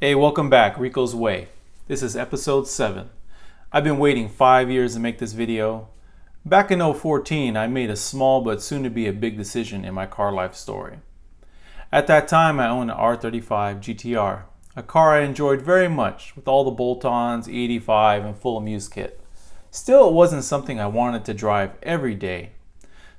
Hey, welcome back, Rico's Way. This is episode 7. I've been waiting 5 years to make this video. Back in 2014, I made a small but soon to be a big decision in my car life story. At that time, I owned an R35 GTR, a car I enjoyed very much with all the bolt-ons, E85, and full Amuse kit. Still, it wasn't something I wanted to drive every day.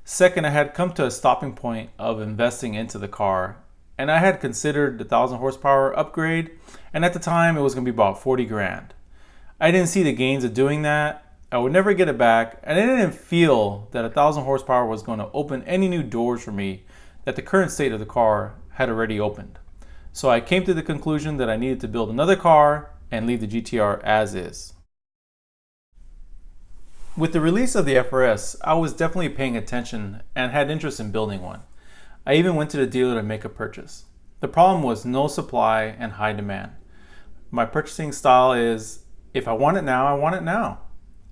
Second, I had come to a stopping point of investing into the car, and I had considered the 1000 horsepower upgrade, and at the time it was going to be about 40 grand. I didn't see the gains of doing that. I would never get it back, and I didn't feel that 1000 horsepower was going to open any new doors for me that the current state of the car had already opened. So I came to the conclusion that I needed to build another car and leave the GTR as is. With the release of the FRS, I was definitely paying attention and had interest in building one. I even went to the dealer to make a purchase. The problem was no supply and high demand. My purchasing style is, if I want it now, I want it now.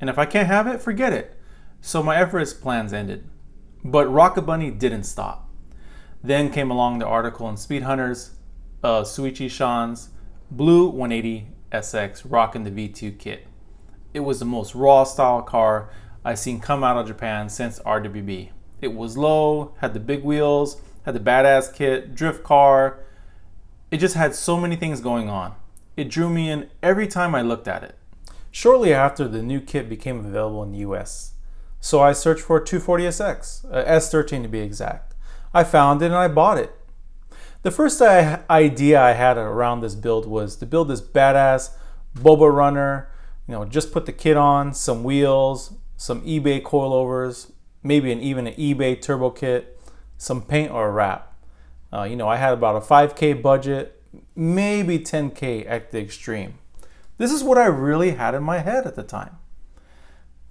And if I can't have it, forget it. So my FRS plans ended. But Rocketbunny didn't stop. Then came along the article in Speed Hunters, Suichi Shan's Blue 180 SX rocking the V2 kit. It was the most raw style car I've seen come out of Japan since RWB. It was low, had the big wheels, had the badass kit, drift car. It just had so many things going on. It drew me in every time I looked at it. Shortly after, the new kit became available in the US. So I searched for a 240SX, a S13 to be exact. I found it and I bought it. The first idea I had around this build was to build this badass Boba runner, just put the kit on, some wheels, some eBay coilovers, maybe even an eBay turbo kit, some paint or a wrap. I had about a 5K budget, maybe 10K at the extreme. This is what I really had in my head at the time.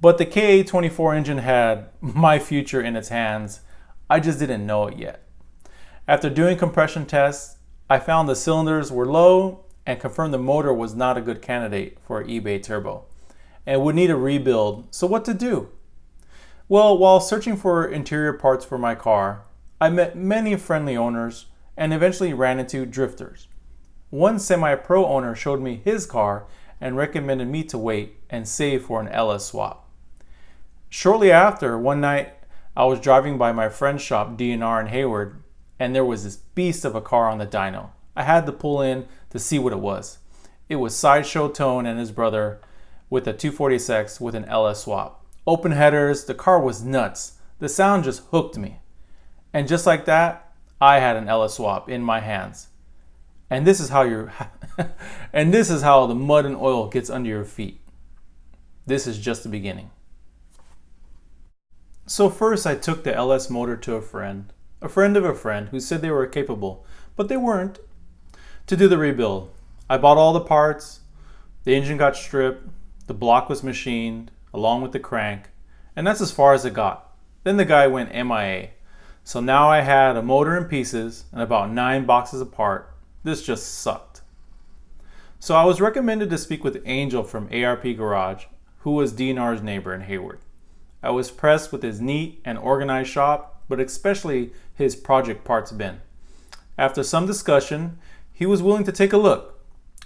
But the KA24 engine had my future in its hands. I just didn't know it yet. After doing compression tests, I found the cylinders were low and confirmed the motor was not a good candidate for an eBay turbo and would need a rebuild. So what to do? Well, while searching for interior parts for my car, I met many friendly owners and eventually ran into drifters. One semi-pro owner showed me his car and recommended me to wait and save for an LS swap. Shortly after, one night, I was driving by my friend's shop, D&R in Hayward, and there was this beast of a car on the dyno. I had to pull in to see what it was. It was Sideshow Tone and his brother with a 240SX with an LS swap. Open headers, the car was nuts. The sound just hooked me. And just like that, I had an LS swap in my hands. And this is how the mud and oil gets under your feet. This is just the beginning. So first I took the LS motor to a friend of a friend who said they were capable, but they weren't, to do the rebuild. I bought all the parts, the engine got stripped, the block was machined, along with the crank, and that's as far as it got. Then the guy went MIA. So now I had a motor in pieces and about 9 boxes apart. This just sucked. So I was recommended to speak with Angel from ARP Garage, who was DNR's neighbor in Hayward. I was impressed with his neat and organized shop, but especially his project parts bin. After some discussion, he was willing to take a look.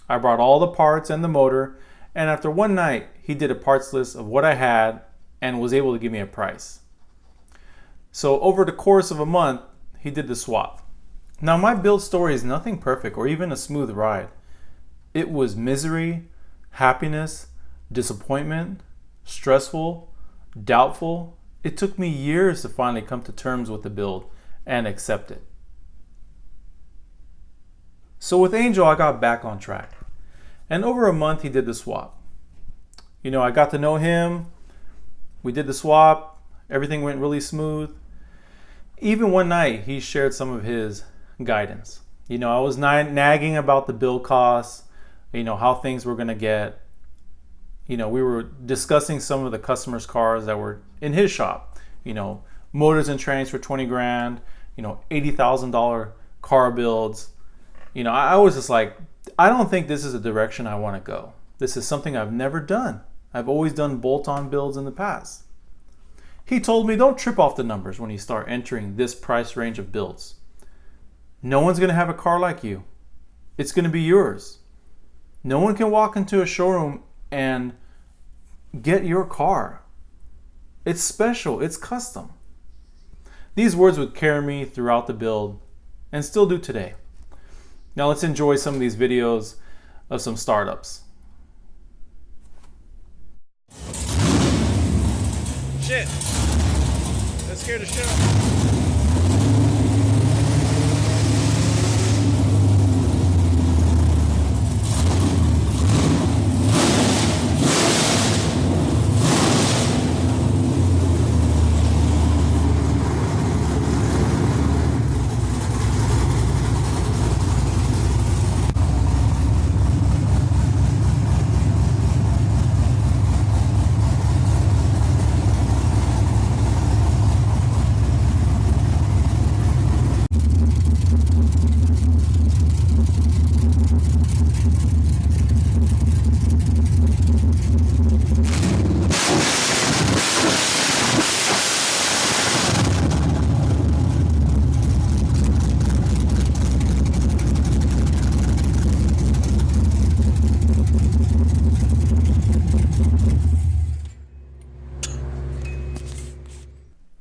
I brought all the parts and the motor, and after one night, he did a parts list of what I had and was able to give me a price. So over the course of a month, he did the swap. Now my build story is nothing perfect or even a smooth ride. It was misery, happiness, disappointment, stressful, doubtful. It took me years to finally come to terms with the build and accept it. So with Angel, I got back on track. And over a month, he did the swap. I got to know him. We did the swap. Everything went really smooth. Even one night, he shared some of his guidance. I was nagging about the build costs, how things were going to get. We were discussing some of the customers' cars that were in his shop. Motors and trains for 20 grand, $80,000 car builds. I was just like, I don't think this is a direction I want to go. This is something I've never done. I've always done bolt-on builds in the past. He told me, don't trip off the numbers when you start entering this price range of builds. No one's going to have a car like you. It's going to be yours. No one can walk into a showroom and get your car. It's special, it's custom. These words would carry me throughout the build and still do today. Now let's enjoy some of these videos of some startups. Shit! That scared the shit out of me.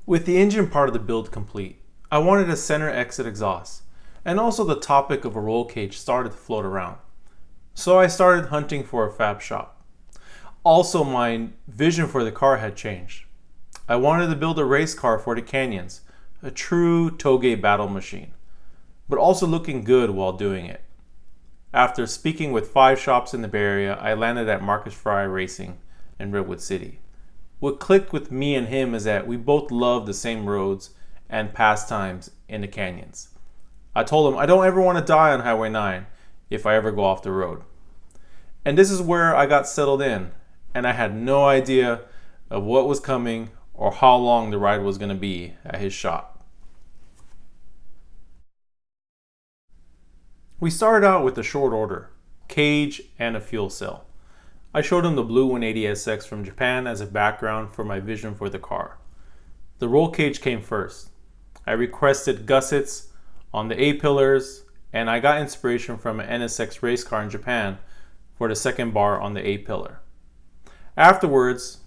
With the engine part of the build complete, I wanted a center exit exhaust, and also the topic of a roll cage started to float around. So I started hunting for a fab shop. Also, my vision for the car had changed. I wanted to build a race car for the canyons, a true toge battle machine, but also looking good while doing it. After speaking with 5 shops in the Bay Area, I landed at Marcus Fry Racing in Redwood City. What clicked with me and him is that we both love the same roads and pastimes in the canyons. I told him I don't ever want to die on Highway 9 if I ever go off the road. And this is where I got settled in, and I had no idea of what was coming or how long the ride was going to be at his shop. We started out with a short order, cage and a fuel cell. I showed him the blue 180SX from Japan as a background for my vision for the car. The roll cage came first. I requested gussets on the A-pillars, and I got inspiration from an NSX race car in Japan for the second bar on the A-pillar. Afterwards,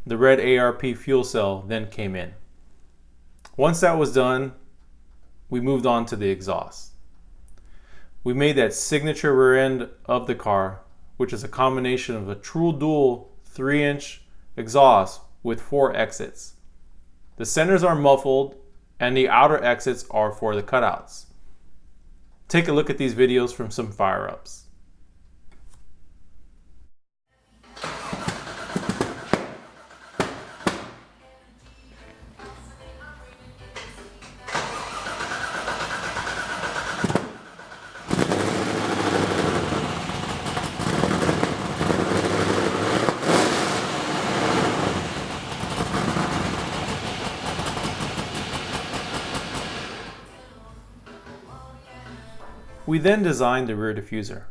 the red ARP fuel cell then came in. Once that was done, we moved on to the exhaust. We made that signature rear end of the car, which is a combination of a true dual 3-inch exhaust with 4 exits. The centers are muffled and the outer exits are for the cutouts. Take a look at these videos from some fire-ups. We then designed the rear diffuser.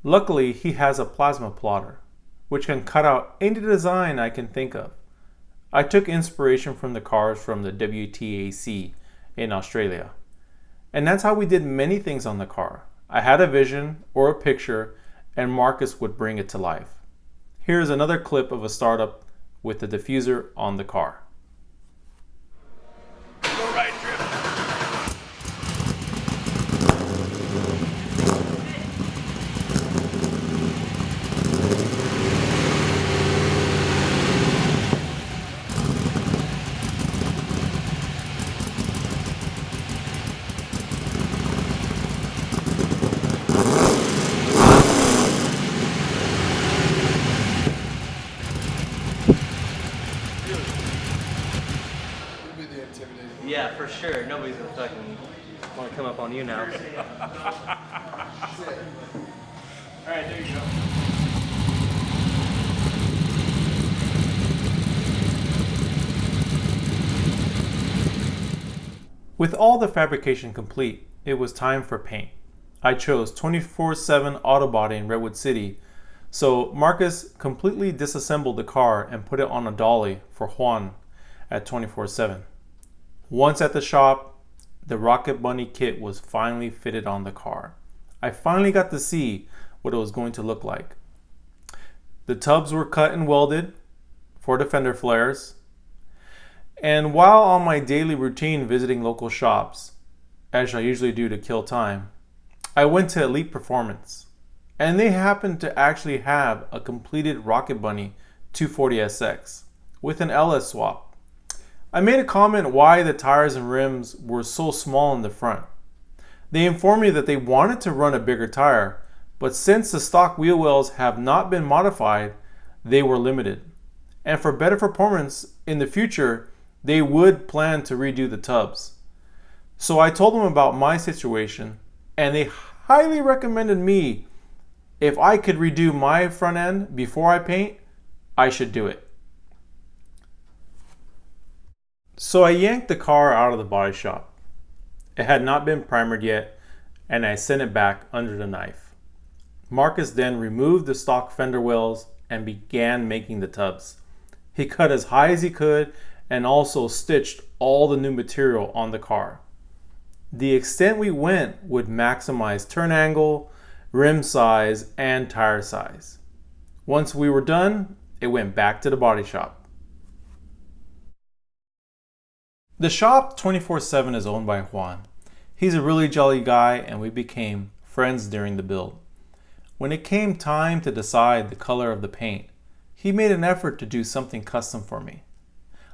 Luckily, he has a plasma plotter, which can cut out any design I can think of. I took inspiration from the cars from the WTAC in Australia. And that's how we did many things on the car. I had a vision or a picture, and Marcus would bring it to life. Here's another clip of a startup with the diffuser on the car. Go right trip. Yeah, for sure. Nobody's gonna fucking want to come up on you now. Alright, there you go. With all the fabrication complete, it was time for paint. I chose 24/7 auto body in Redwood City, so Marcus completely disassembled the car and put it on a dolly for Juan at 24/7. Once at the shop, the Rocketbunny kit was finally fitted on the car. I finally got to see what it was going to look like. The tubs were cut and welded for the fender flares. And while on my daily routine visiting local shops, as I usually do to kill time, I went to Elite Performance, and they happened to actually have a completed Rocketbunny 240SX with an LS swap. I made a comment why the tires and rims were so small in the front. They informed me that they wanted to run a bigger tire, but since the stock wheel wells have not been modified, they were limited. And for better performance in the future, they would plan to redo the tubs. So I told them about my situation, and they highly recommended me, if I could redo my front end before I paint, I should do it. So I yanked the car out of the body shop. It had not been primered yet, and I sent it back under the knife. Marcus then removed the stock fender wells and began making the tubs. He cut as high as he could and also stitched all the new material on the car. The extent we went would maximize turn angle, rim size, and tire size. Once we were done, it went back to the body shop. The shop 24/7 is owned by Juan. He's a really jolly guy, and we became friends during the build. When it came time to decide the color of the paint, he made an effort to do something custom for me.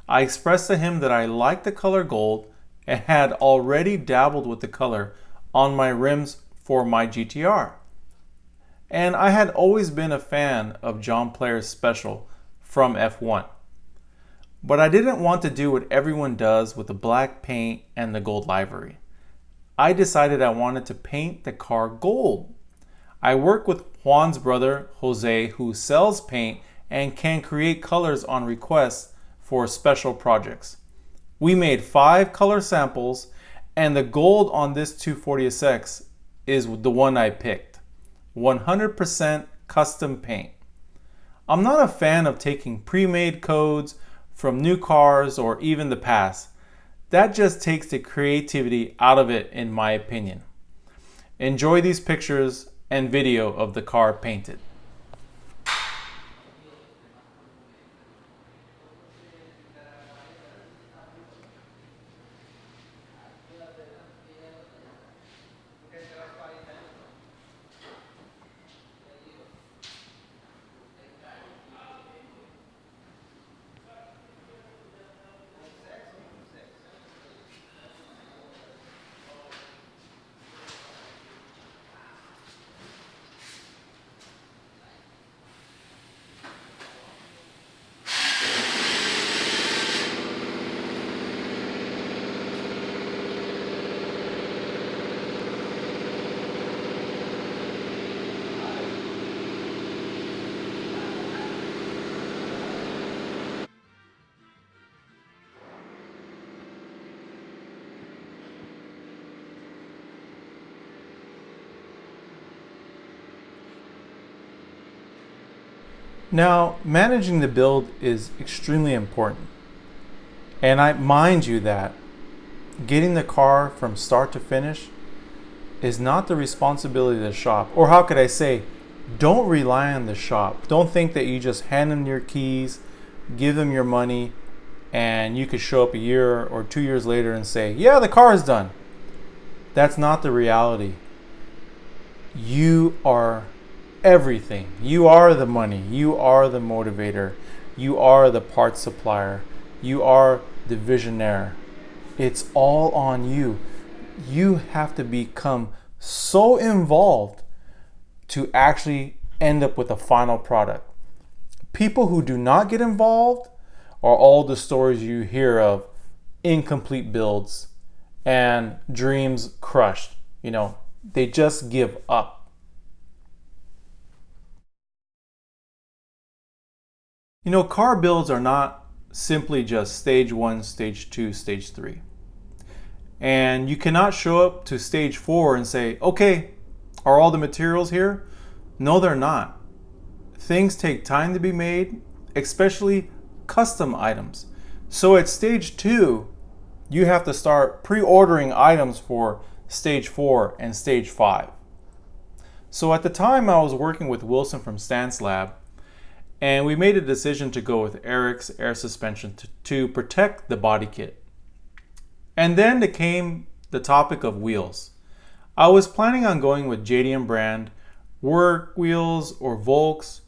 I expressed to him that I liked the color gold and had already dabbled with the color on my rims for my GTR. And I had always been a fan of John Player's special from F1. But I didn't want to do what everyone does with the black paint and the gold livery. I decided I wanted to paint the car gold. I worked with Juan's brother, Jose, who sells paint and can create colors on request for special projects. We made 5 color samples, and the gold on this 240SX is the one I picked. 100% custom paint. I'm not a fan of taking pre-made codes from new cars or even the past. That just takes the creativity out of it, in my opinion. Enjoy these pictures and video of the car painted. Now, managing the build is extremely important. And I mind you that getting the car from start to finish is not the responsibility of the shop. Or how could I say, don't rely on the shop. Don't think that you just hand them your keys, give them your money, and you could show up a year or 2 years later and say, yeah, the car is done. That's not the reality. You are everything. You are the money. You are the motivator. You are the parts supplier. You are the visionaire. It's all on you. You have to become so involved to actually end up with a final product. People who do not get involved are all the stories you hear of incomplete builds and dreams crushed. They just give up. Car builds are not simply just stage 1, stage 2, stage 3. And you cannot show up to stage 4 and say, okay, are all the materials here? No, they're not. Things take time to be made, especially custom items. So at stage 2, you have to start pre-ordering items for stage 4 and stage 5. So at the time I was working with Wilson from Stan's lab, and we made a decision to go with Eric's air suspension to protect the body kit. And then there came the topic of wheels. I was planning on going with JDM brand, work wheels or Volks,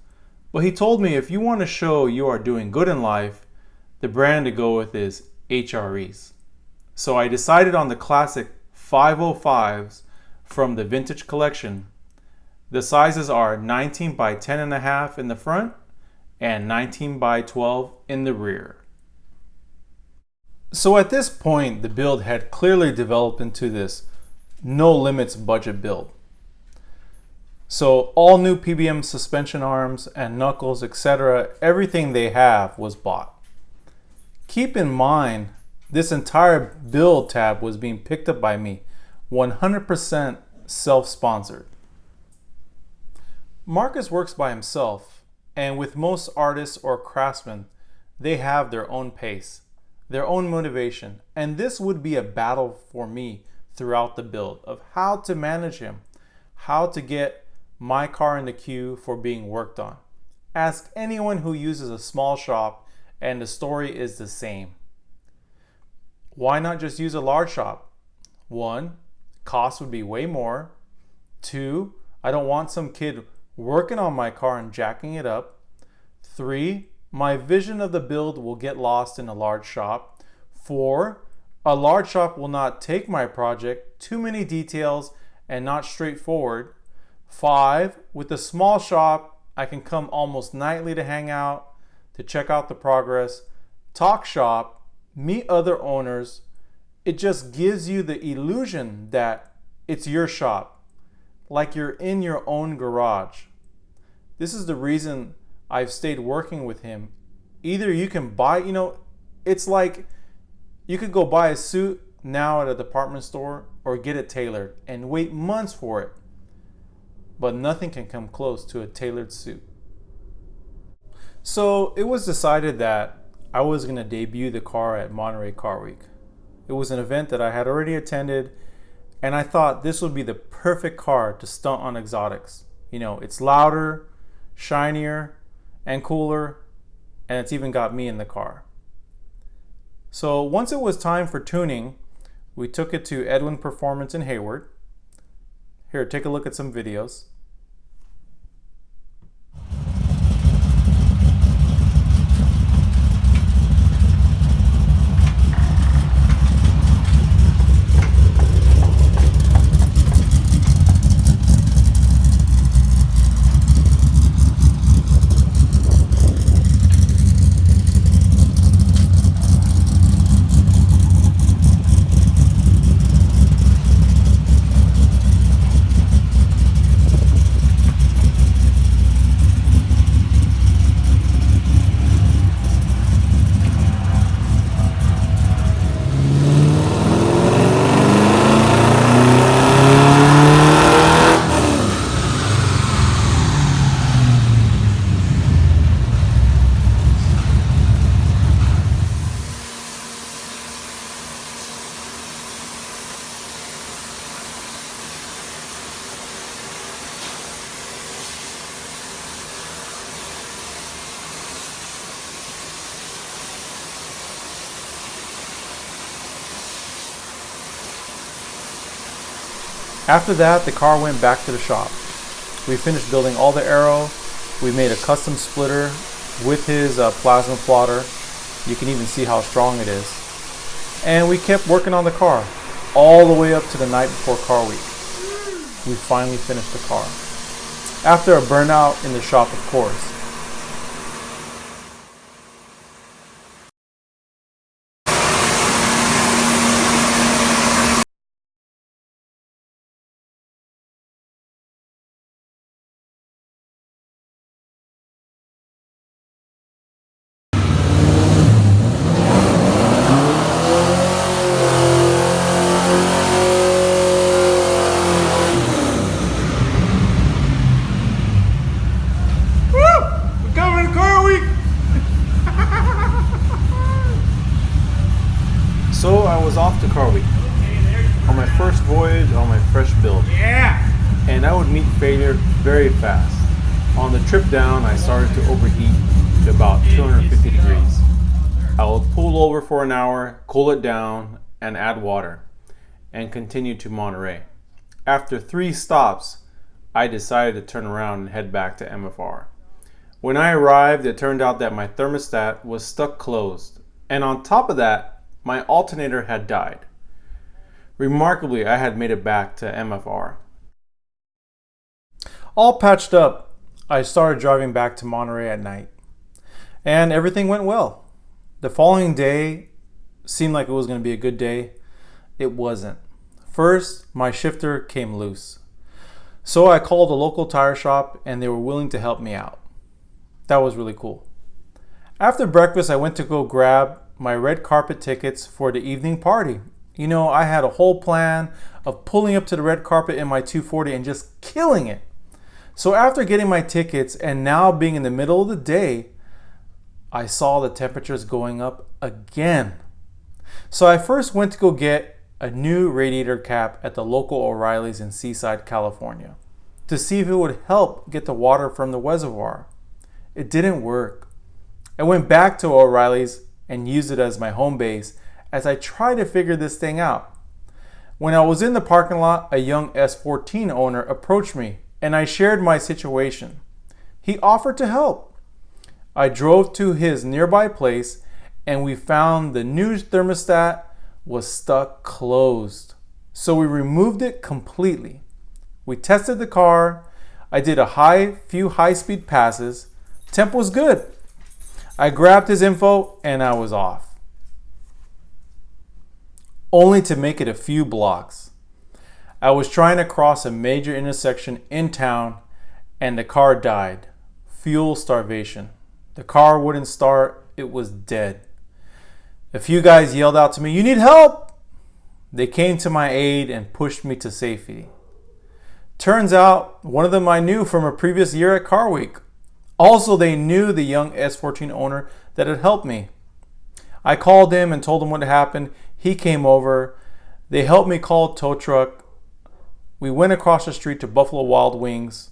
but he told me if you want to show you are doing good in life, the brand to go with is HREs. So I decided on the classic 505s from the vintage collection. The sizes are 19 by 10.5 in the front and 19 by 12 in the rear. So at this point, the build had clearly developed into this no limits budget build. So all new PBM suspension arms and knuckles, etc., everything they have was bought. Keep in mind, this entire build tab was being picked up by me, 100% self-sponsored. Marcus works by himself, and with most artists or craftsmen, they have their own pace, their own motivation, and this would be a battle for me throughout the build of how to manage him, how to get my car in the queue for being worked on. Ask anyone who uses a small shop and the story is the same. Why not just use a large shop? 1, cost would be way more. 2, I don't want some kid working on my car and jacking it up. 3, my vision of the build will get lost in a large shop. 4, a large shop will not take my project, too many details and not straightforward. 5, with a small shop, I can come almost nightly to hang out, to check out the progress, talk shop, meet other owners. It just gives you the illusion that it's your shop, like you're in your own garage. This is the reason I've stayed working with him. Either you can buy, it's like you could go buy a suit now at a department store or get it tailored and wait months for it. But nothing can come close to a tailored suit. So it was decided that I was going to debut the car at Monterey Car Week. It was an event that I had already attended, and I thought this would be the perfect car to stunt on exotics. It's louder, shinier, and cooler, and it's even got me in the car. So once it was time for tuning, we took it to Edwin Performance in Hayward. Here, take a look at some videos. After that, the car went back to the shop. We finished building all the aero. We made a custom splitter with his plasma plotter. You can even see how strong it is. And we kept working on the car all the way up to the night before car week. We finally finished the car. After a burnout in the shop, of course. So I was off to car week on my first voyage on my fresh build. Yeah! and I would meet failure very fast. On the trip down, I started to overheat to about 250 degrees. I would pull over for an hour, cool it down, and add water, and continue to Monterey. After 3 stops, I decided to turn around and head back to MFR. When I arrived, it turned out that my thermostat was stuck closed, and on top of that, my alternator had died. Remarkably, I had made it back to MFR. All patched up, I started driving back to Monterey at night, and everything went well. The following day seemed like it was going to be a good day. It wasn't. First, my shifter came loose. So I called a local tire shop and they were willing to help me out. That was really cool. After breakfast, I went to go grab my red carpet tickets for the evening party. You know, I had a whole plan of pulling up to the red carpet in my 240 and just killing it. So after getting my tickets and now being in the middle of the day, I saw the temperatures going up again. So I first went to go get a new radiator cap at the local O'Reilly's in Seaside, California, to see if it would help get the water from the reservoir. It didn't work. I went back to O'Reilly's and used it as my home base as I tried to figure this thing out. When I was in the parking lot, a young S14 owner approached me and I shared my situation. He offered to help. I drove to his nearby place and we found the new thermostat was stuck closed. So we removed it completely. We tested the car. I did a few high-speed passes. Temp was good. I grabbed his info and I was off. Only to make it a few blocks. I was trying to cross a major intersection in town and the car died. Fuel starvation. The car wouldn't start. It was dead. A few guys yelled out to me, "You need help!" They came to my aid and pushed me to safety. Turns out, one of them I knew from a previous year at Car Week. Also, they knew the young S14 owner that had helped me. I called him and told him what happened. He came over. They helped me call a tow truck. We went across the street to Buffalo Wild Wings.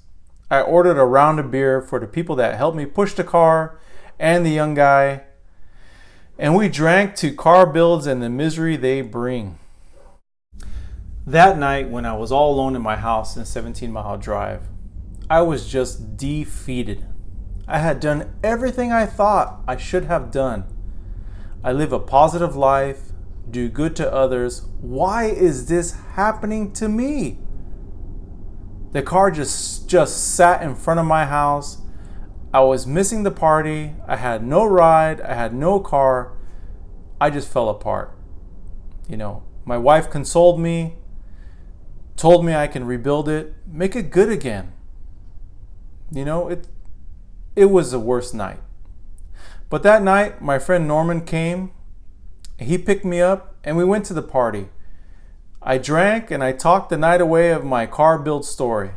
I ordered a round of beer for the people that helped me push the car and the young guy. And we drank to car builds and the misery they bring. That night, when I was all alone in my house in 17 Mile Drive, I was just defeated. I had done everything I thought I should have done. I live a positive life, do good to others. Why is this happening to me? The car just sat in front of my house. I was missing the party. I had no ride. I had no car. I just fell apart. You know, my wife consoled me, told me I can rebuild it, make it good again. You know, it was the worst night. But that night, my friend Norman came. He picked me up and we went to the party. I drank and I talked the night away of my car build story.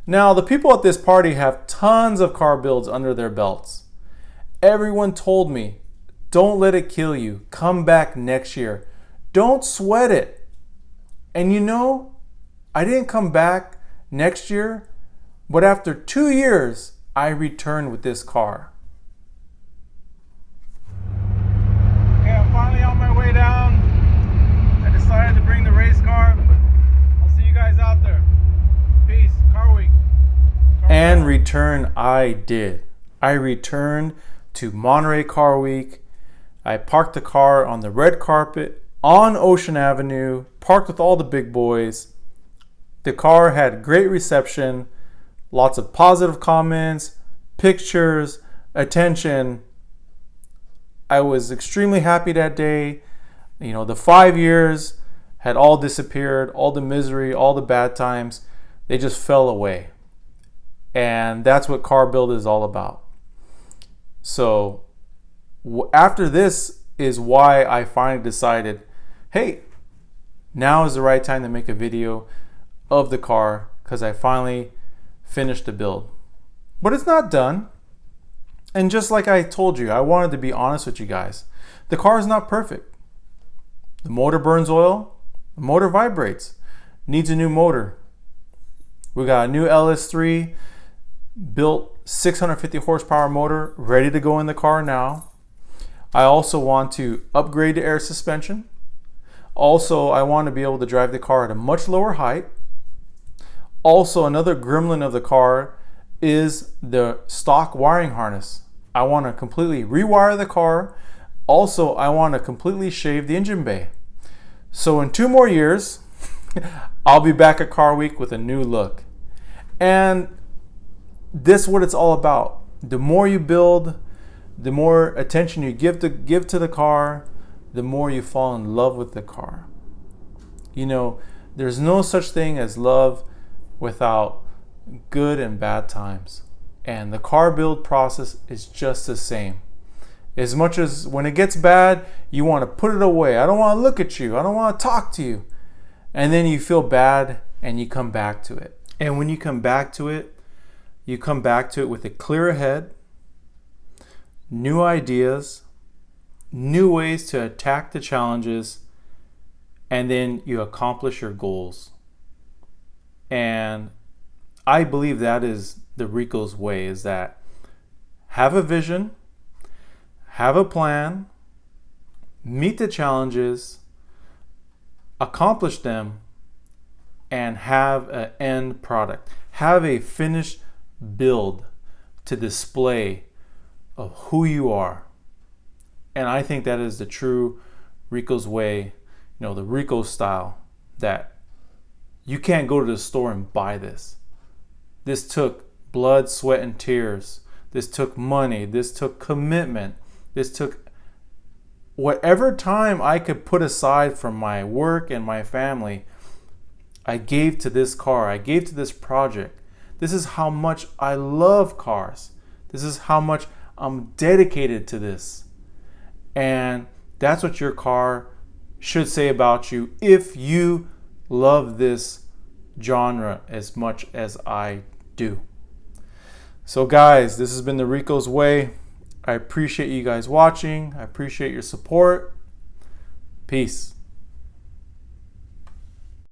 Now, the people at this party have tons of car builds under their belts. Everyone told me, don't let it kill you. Come back next year. Don't sweat it. And you know, I didn't come back next year, but after 2 years, I returned with this car. Okay, I'm finally on my way down. I decided to bring the race car. I'll see you guys out there. Peace. Car Week. And return I did. I returned to Monterey Car Week. I parked the car on the red carpet on Ocean Avenue, parked with all the big boys. The car had great reception, lots of positive comments, pictures, attention. I was extremely happy that day. You know, the 5 years had all disappeared, all the misery, all the bad times, they just fell away. And that's what car build is all about. So after this is why I finally decided, hey, now is the right time to make a video of the car, because I finally finished the build. But it's not done. And just like I told you, I wanted to be honest with you guys. The car is not perfect. The motor burns oil. The motor vibrates. Needs a new motor. We got a new LS3 built 650 horsepower motor ready to go in the car now. I also want to upgrade the air suspension. Also, I want to be able to drive the car at a much lower height. Also, another gremlin of the car is the stock wiring harness. I want to completely rewire the car. Also, I want to completely shave the engine bay. So in 2 more years, I'll be back at Car Week with a new look. And this is what it's all about. The more you build, the more attention you give to the car, the more you fall in love with the car. You know, there's no such thing as love without good and bad times. And the car build process is just the same. As much as when it gets bad, you want to put it away. I don't want to look at you. I don't want to talk to you. And then you feel bad and you come back to it. And when you come back to it, you come back to it with a clearer head, new ideas, new ways to attack the challenges, and then you accomplish your goals. And I believe that is the Rico's way, is that have a vision, have a plan, meet the challenges, accomplish them, and have an end product. Have a finished build to display of who you are. And I think that is the true Rico's way, the Rico style, that you can't go to the store and buy this. This took blood, sweat, and tears. This took money. This took commitment. This took whatever time I could put aside from my work and my family, I gave to this car. I gave to this project. This is how much I love cars. This is how much I'm dedicated to this. And that's what your car should say about you if you love this genre as much as I do. So guys, this has been the Rico's Way. I appreciate you guys watching. I appreciate your support. Peace.